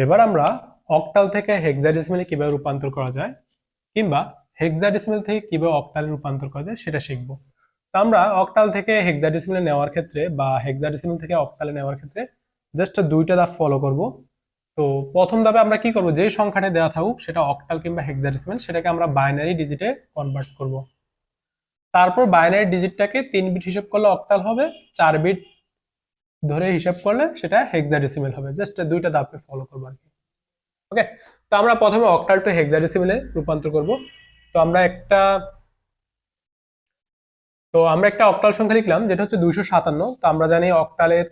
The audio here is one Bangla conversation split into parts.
এবার আমরা অক্টাল থেকে হেক্সাডেসিমেলে কিভাবে রূপান্তর করা যায় কিংবা হেক্সাডেসিমেল থেকে কিভাবে অক্টালে রূপান্তর করা যায় সেটা শিখবো। তো আমরা অক্টাল থেকে হেক্সাডেসিমেলে নেওয়ার ক্ষেত্রে বা হেক্সাডেসিমেল থেকে অক্টালে নেওয়ার ক্ষেত্রে জাস্ট দুইটা ধাপ ফলো করব। তো প্রথম ধাপে আমরা কি করব, যে সংখ্যাটা দেওয়া থাকুক সেটা অক্টাল কিংবা হেক্সাডেসিমেল সেটাকে আমরা বাইনারি ডিজিটে কনভার্ট করব। তারপর বাইনারি ডিজিটটাকে 3 বিট হিসাব করলে অক্টাল হবে, 4 বিট ধরে হিসাব করলে সেটা হেক্সাডেসিমেল হবে। জাস্ট দুইটা ধাপে ফলো করবো আর কি। ওকে, তো আমরা প্রথমে অক্টাল টু হেক্সাডেসিমেলে রূপান্তর করব। তো আমরা একটা অক্টাল সংখ্যা লিখলাম যেটা হচ্ছে 257। তো আমরা জানি অক্টালের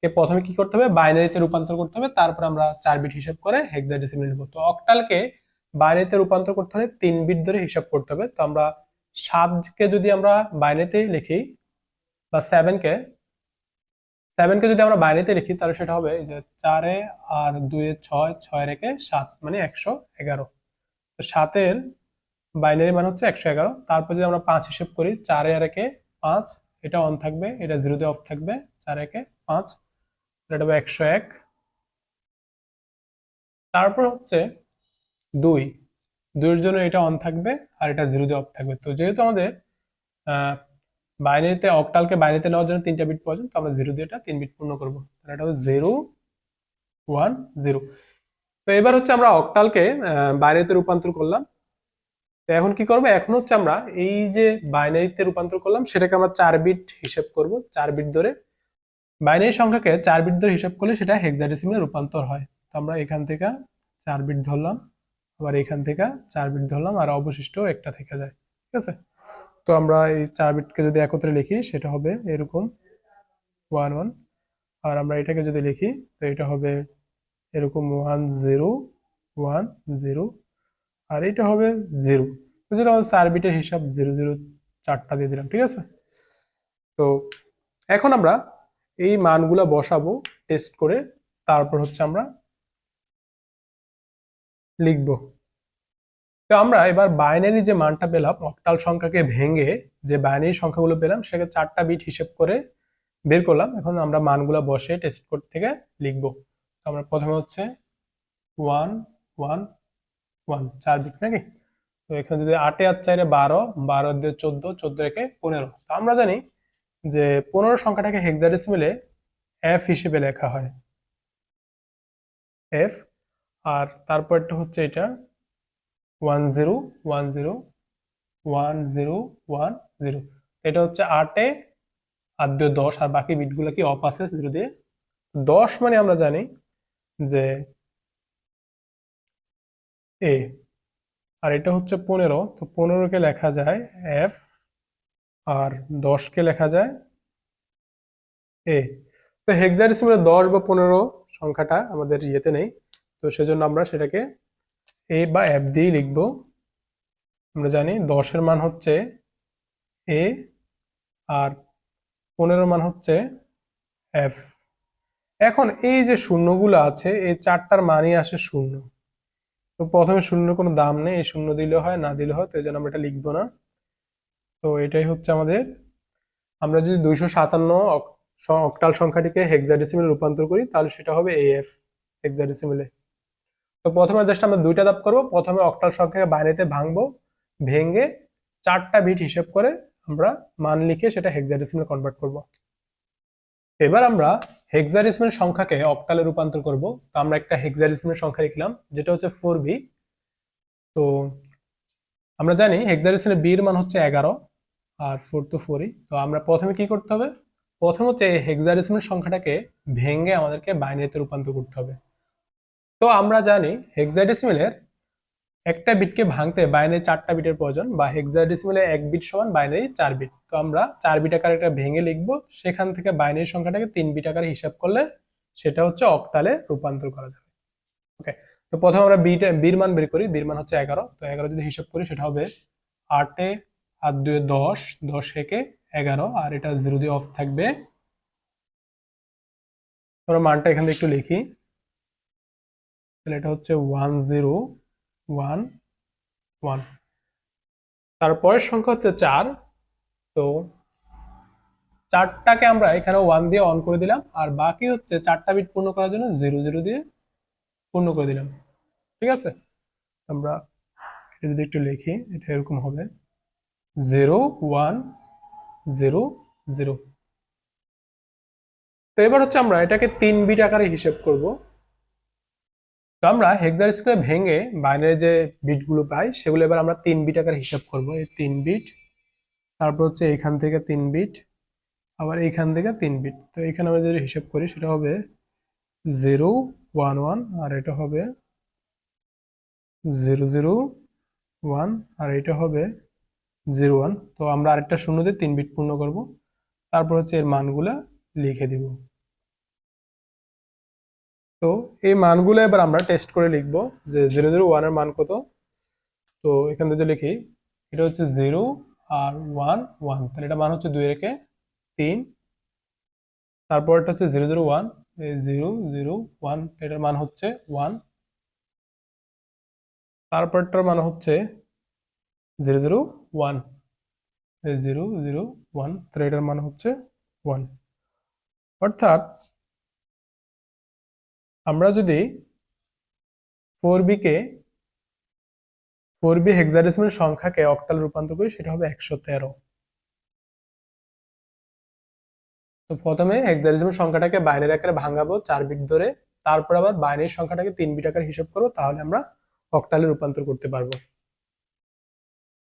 কে প্রথমে কি করতে হবে, বাইনারিতে রূপান্তর করতে হবে, তারপর আমরা 4 বিট হিসাব করে হেক্সাডেসিমেল নিব। তো অক্টালকে বাইনারিতে রূপান্তর করতে হলে 3 বিট ধরে হিসাব করতে হবে। তো আমরা 7কে যদি আমরা বাইনারিতে লিখি বা সেভেনকে যদি আমরা বাইনারিতে লিখি তাহলে সেটা হবে এই যে 4 আর 2 6, 6 রেখে 7 মানে 111। তো 7-এর বাইনারি মান হচ্ছে 111। তারপর যদি আমরা 5 হিসেব করি, 4 আর একে 5, এটা অন থাকবে, এটা 0 দিয়ে অফ থাকবে, 4 একে 5, এটা হবে 101। তারপর হচ্ছে 2, 2 এর জন্য এটা অন থাকবে আর এটা 0 দিয়ে অফ থাকবে। তো যেহেতু আমাদের বাইনারিতে অক্টালকে বাইনারিতে নেওয়ার জন্য 3টা বিট প্রয়োজন, তো আমরা 0 দিয়ে এটা 3 বিট পূর্ণ করবো। তাহলে এটা হবে 0 1 0। তো এবার হচ্ছে আমরা অক্টালকে বাইনারিতে রূপান্তর করলাম। তো এখন কি করবো, এখন হচ্ছে আমরা এই যে বাইনারিতে রূপান্তর করলাম সেটাকে আমরা 4 বিট হিসেব করব। 4 বিট ধরে বাইনারি সংখ্যাকে 4 বিট ধরে হিসাব করলে সেটা হেক্সাডেসিমেলে রূপান্তর হয়। তো আমরা এখান থেকে 4 বিট ধরলাম, আবার এখান থেকে 4 বিট ধরলাম, আর অবশিষ্ট একটা থেকে যায়। ঠিক আছে, তো আমরা এই 4 বিটকে যদি একত্রে লিখি সেটা হবে এরকম 1 1। আর আমরা এটাকে যদি লিখি তো এটা হবে এরকম 1 0 1 0। আর এটা হবে 0। তো যেটা আমাদের 4 বিটের হিসাব 0 0 4টা দিয়ে দিলাম। ঠিক আছে, তো এখন আমরা এই মানগুলা বসাবো টেস্ট করে, তারপর হচ্ছে আমরা লিখবো। তো আমরা এবার বাইনারি যে মানটা পেলাম অক্টাল সংখ্যাকে ভেঙে, যে বাইনারি সংখ্যাগুলো পেলাম সেটাকে 4টা বিট হিসেব করে বের করলাম। এখন আমরা মানগুলা বসে টেস্ট কোড থেকে লিখবো। তো আমরা প্রথমে হচ্ছে 1 1 1, 4 বিট নাকি। তো এখানে যদি 8 আর 4 12, 12 দিয়ে 14, 14 রেখে 15। তো আমরা জানি যে 15 সংখ্যাটাকে হেক্সাডেসিমেলে এফ হিসেবে লেখা হয়, এফ। আর তারপরটা হচ্ছে এটা 1 0 1 0 1 0 1 0। এটা হচ্ছে 8-এ, আর 2 10, আর বাকি বিটগুলো কি অফ আছে 0 দিয়ে। 10 মানে আমরা জানি যে এ। আর এটা হচ্ছে 15। তো 15-কে লেখা যায় এফ, আর 10-কে লেখা যায় এ। তো হেক্সাডেসিমেলে 10 বা 15 সংখ্যাটা আমাদের ইয়েতে নেই, তো সেজন্য আমরা সেটাকে এ বা এফ দিয়েই লিখবো। আমরা জানি 10-এর মান হচ্ছে এ, আর 15-র মান হচ্ছে এফ। এখন এই যে শূন্যগুলো আছে এই 4টার মানই আসে শূন্য। তো প্রথমে শূন্যের কোনো দাম নেই, এই শূন্য দিলে হয় না দিলে হয়, তো এই জন্য আমরা এটা লিখবো না। তো এটাই হচ্ছে আমাদের, আমরা যদি 257 অক্টাল সংখ্যাটিকে হেক্সাডেসিমেলে রূপান্তর করি তাহলে সেটা হবে এএফ হেক্সাডেসিমেলে। তো প্রথমে জাস্ট আমরা দুইটা ধাপ করবো। প্রথমে অক্টাল সংখ্যাকে বাইনারিতে ভাঙবো, ভেঙে 4টা বিট হিসেব করে আমরা মান লিখে সেটা হেক্সাডেসিমেলে কনভার্ট করব। এবার আমরা হেক্সাডেসিমেল সংখ্যাকে অক্টালে রূপান্তর করব। তো আমরা একটা হেক্সাডেসিমেল সংখ্যা লিখলাম যেটা হচ্ছে 4b। তো আমরা জানি হেক্সাডেসিমেলে বি এর মান হচ্ছে 11, আর 4 তো 4ই। তো আমরা প্রথমে কি করতে হবে, প্রথম হচ্ছে এই হেক্সাডেসিমেল সংখ্যাটাকে ভেঙে আমাদেরকে বাইনারিতে রূপান্তর করতে হবে। তো আমরা জানি হেক্সাডেসিমেলের একটা বিটকে ভাঙতে বাইনারি 4টা বিটের প্রয়োজন, বা হেক্সাডেসিমেলে 1 বিট সমান বাইনারি 4 বিট। তো আমরা 4 বিট আকারে এটা ভেঙে লিখবো, সেখান থেকে বাইনারি সংখ্যাটাকে 3 বিট আকারে হিসাব করলে সেটা হচ্ছে অক্টালে রূপান্তর করা যাবে। ওকে, তো প্রথমে আমরা বির মান বের করি। বির মান হচ্ছে 11। তো 11 যদি হিসাব করি সেটা হবে 8-এ, আর 2-এ 10, 10 একে 11, আর এটা 0 দিয়ে অফ থাকবে। আমরা মানটা এখান থেকে একটু লিখি, তাহলে এটা হচ্ছে 1 0 1 1। তারপরের সংখ্যা হচ্ছে 4। তো 4টাকে আমরা এখানে 1 দিয়ে অন করে দিলাম, আর বাকি হচ্ছে 4টা বিট পূর্ণ করার জন্য 0 0 দিয়ে পূর্ণ করে দিলাম। ঠিক আছে, আমরা এটা যদি একটু লিখি, এটা এরকম হবে 0 1 0 0। তো এবার হচ্ছে আমরা এটাকে 3 বিট আকারে হিসেব করব। তো আমরা হেক্সাডেসিমালে ভেঙে বাইনারি যে বিটগুলো পাই সেগুলো এবার আমরা 3 বিট আকারে হিসাব করব। এই 3 বিট, তারপর হচ্ছে এখান থেকে 3 বিট, আবার এইখান থেকে 3 বিট। তো এখানে আমরা যদি হিসাব করি সেটা হবে 0 1 1, আর এটা হবে 0 0 1, আর এটা হবে 0 1। তো আমরা আরেকটা শূন্য দিয়ে 3 বিট পূর্ণ করব, তারপর হচ্ছে এর মানগুলা লিখে দিব। তো এই মানগুলো এবার আমরা টেস্ট করে লিখব যে 0 0 1 এর মান কত। তো এখান থেকে লিখি, এটা হচ্ছে 0 আর 1 1, তাহলে এটা মান হচ্ছে 2 3। তারপর এটা হচ্ছে 0 0 1, এই 0 0 1 এটার মান হচ্ছে 1। তারপরটার মান হচ্ছে 0 0 1, এই 0 0 1, তাহলে এটার মান হচ্ছে 1। অর্থাৎ আমরা যদি 4b কে 4b হেক্সাডেসিমাল সংখ্যাকে অক্টাল রূপান্তর করি সেটা হবে 113। তো প্রথমে হেক্সাডেসিমাল সংখ্যাটাকে বাইনারি আকারে ভাঙাবো 4 বিট ধরে, তারপর আবার বাইনারি সংখ্যাটাকে 3 বিট আকারে হিসাব করবো, তাহলে আমরা অক্টালে রূপান্তর করতে পারবো।